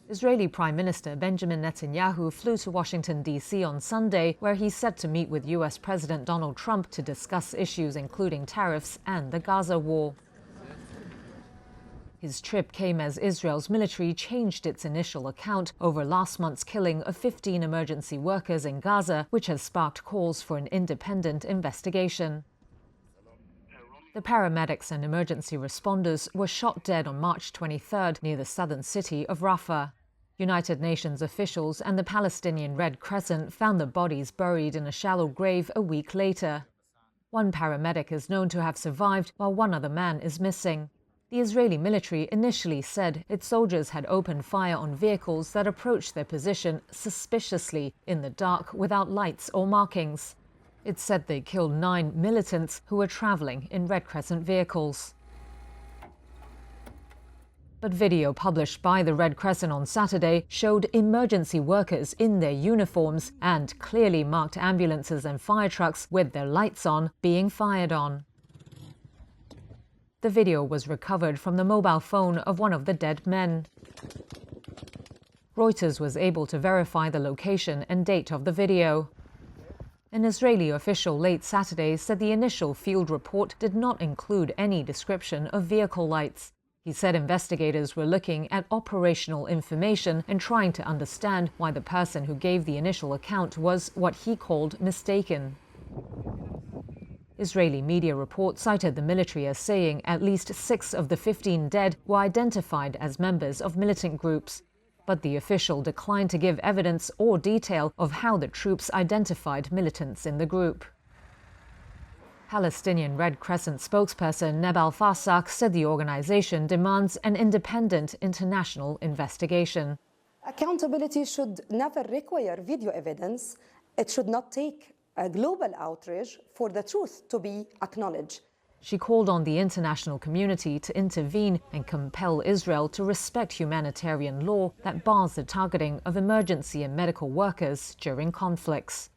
Israeli Prime Minister Benjamin Netanyahu flew to Washington, D.C. on Sunday, where he's set to meet with U.S. President Donald Trump to discuss issues including tariffs and the Gaza war. His trip came as Israel's military changed its initial account over last month's killing of 15 emergency workers in Gaza, which has sparked calls for an independent investigation. The paramedics and emergency responders were shot dead on March 23rd near the southern city of Rafah. United Nations officials and the Palestinian Red Crescent found the bodies buried in a shallow grave a week later. One paramedic is known to have survived, while one other man is missing. The Israeli military initially said its soldiers had opened fire on vehicles that approached their position suspiciously in the dark without lights or markings. It said they killed 9 militants who were traveling in Red Crescent vehicles. But video published by the Red Crescent on Saturday showed emergency workers in their uniforms and clearly marked ambulances and fire trucks with their lights on being fired on. The video was recovered from the mobile phone of one of the dead men. Reuters was able to verify the location and date of the video. An Israeli official late Saturday said the initial field report did not include any description of vehicle lights. He said investigators were looking at operational information and trying to understand why the person who gave the initial account was what he called mistaken. Israeli media reports cited the military as saying at least 6 of the 15 dead were identified as members of militant groups. But the official declined to give evidence or detail of how the troops identified militants in the group. Palestinian Red Crescent spokesperson Nebal Fasak said the organization demands an independent international investigation. Accountability should never require video evidence. It should not take a global outrage for the truth to be acknowledged. She called on the international community to intervene and compel Israel to respect humanitarian law that bars the targeting of emergency and medical workers during conflicts.